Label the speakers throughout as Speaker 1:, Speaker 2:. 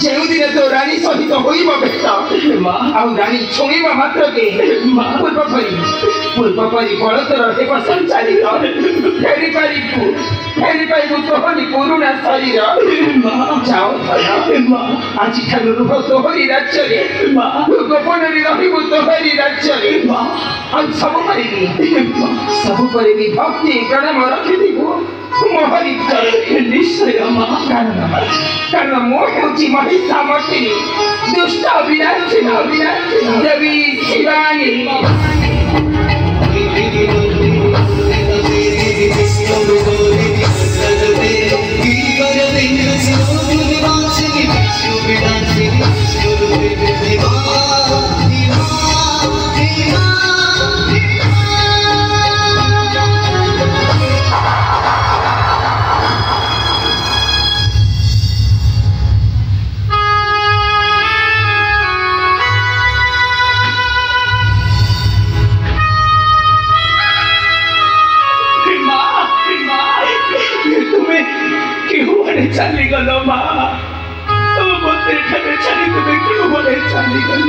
Speaker 1: ଯେଉଁଦିନ ତୋ ରାଣୀ ସହିତ ହୋଇବ ଭେଟ ଆଉ ରାଣୀ ଛୁଇଁବା ମାତ୍ରକେ ପୂର୍ବ ପରି ବଳ ତୋର ହେବ ସଞ୍ଚାରିତ ଫେରିପାରିବୁ ତୋହରି ପୁରୁଣା ଶରୀର ଯାଅ ଆଜିଠାରୁ ରୁହ ତୋହରି ରାଜ୍ୟରେ ଗୋପନରେ ରହିବୁ ତୋହରି ରାଜ୍ୟରେ ଆଉ ସବୁ କରିବି ଭକ୍ତି ପ୍ରଣାମ ରଖିଥିବୁ ମୋହରି ନିଶ୍ଚୟ କାରଣ ମୁଁ ହେଉଛି ମହିଷାମର୍ତ୍ତିନୀ ଦୁଷ୍ଟ ବିନାଶିନୀ ଦେବୀ ଶିବାନୀ ଚାଲିଗଲ ମା ମୋତେ ଏଠାରେ ଛାଡ଼ି ତୁମେ କେଉଁ ବଳେ ଚାଲିଗଲ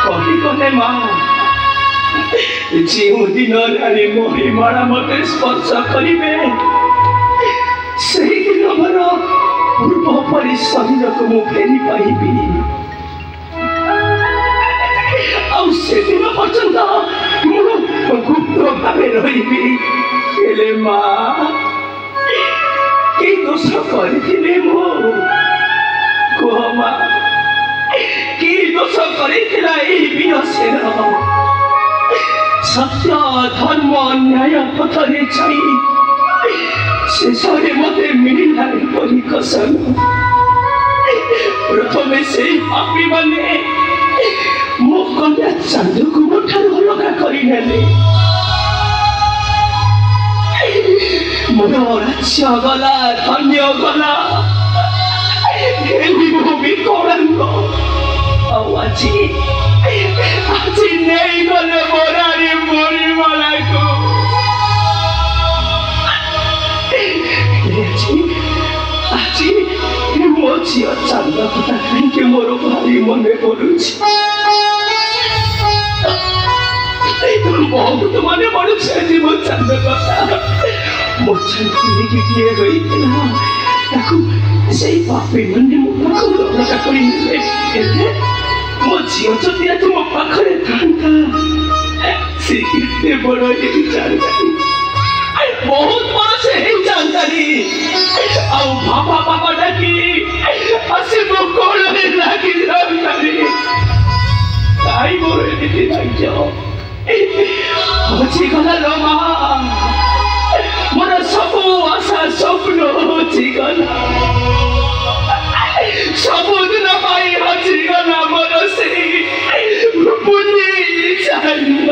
Speaker 1: କହିଗଲେ ମା ଯେଉଁଦିନ ରାଣୀ ମହିମାଳା ମୋତେ ସ୍ପର୍ଶ କରିବେ ସେହିଦିନ ମୋର ପୂର୍ବ ପରି ଶରୀରକୁ ମୁଁ ଫେରି ପାଇବି ଆଉ ସେଦିନ ପର୍ଯ୍ୟନ୍ତ ମୁଁ ଗୁପ୍ତ ଭାବେ ରହିବି ହେଲେ ମା କି ଦୋଷ କରିଥିଲେ ମୁଁ କୁହ ମା କି ଦୋଷ କରିଥିଲା ଏହି ବିରସେର ସତ୍ୟ ଧର୍ମ ନ୍ୟାୟ ପଥରେ ଛାଇ ଶେଷରେ ମୋତେ ମିଳିଲା ଏପରି କସନ ପ୍ରଥମେ ସେଇ ପାପୀମାନେ ମୋ କନ୍ୟା ଚାନ୍ଦୁକୁ ମୋ ଠାରୁ ଅଲଗା କରିନେଲେ ମୋର ରାଜ୍ୟ ଗଲା ଧନ୍ୟ ଗଲା ଭୂମି କଳାଙ୍ଗ ଆଉ ଆଜି ନେଇଗଲେ ମୋ ରାଣୀ ମଣିମାଳାକୁ ଆଜି ମୋ ଝିଅ ଚାନ୍ଦ କଥା କାହିଁକି ମୋର ଭାରି ମନେ ପଡୁଛି ବହୁତ ମନେ ପଡୁଛି ଆଜି ମୋ ଚାନ୍ଦ କଥା ମୋ ଚାନ୍ଦ କିଏ ରହିଥିଲା ତାକୁ ସେଇ ପାପୀ ମାନେ ମୋ ପାଖରୁ ଅଲଗା କରିନେଲେ ଏବେ ମୋ ଝିଅ ଯଦି ଆଜି ମୋ ପାଖରେ ଥାନ୍ତା ସେ କେତେ ବଡ଼ ହେଇଯାନ୍ତାନି ବହୁତ ବଡ଼ ସେ ହେଇଯାନ୍ତାନି ଆଉ ବାବା ଡାକି ଆସି ମୋ କୋଳରେ ଲାଗି ଯାନ୍ତାନି କାହିଁ ମୋର ଏମିତି ରାଜ୍ୟ ହଜିଗଲା ଲୋ ମା ମୋର ସବୁ ଆଶା ସ୍ୱପ୍ନ ହଜିଗଲା ସବୁଦିନ ପାଇଁ ହଜିଗଲା ମୋର ସେଇ ପୁନି ଚାନ୍ଦ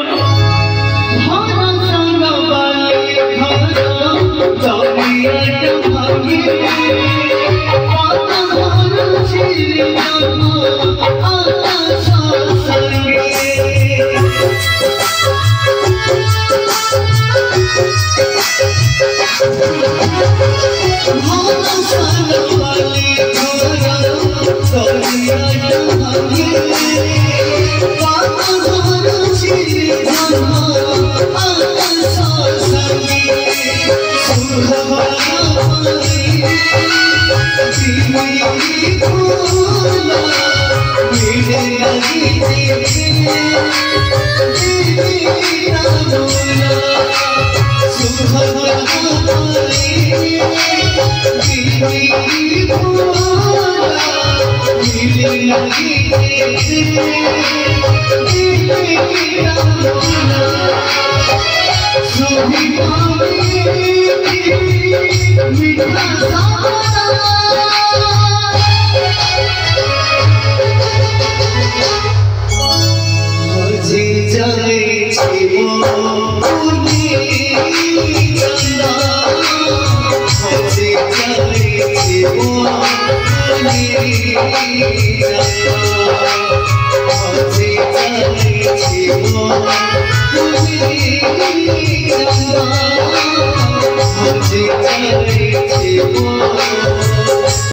Speaker 2: Oh,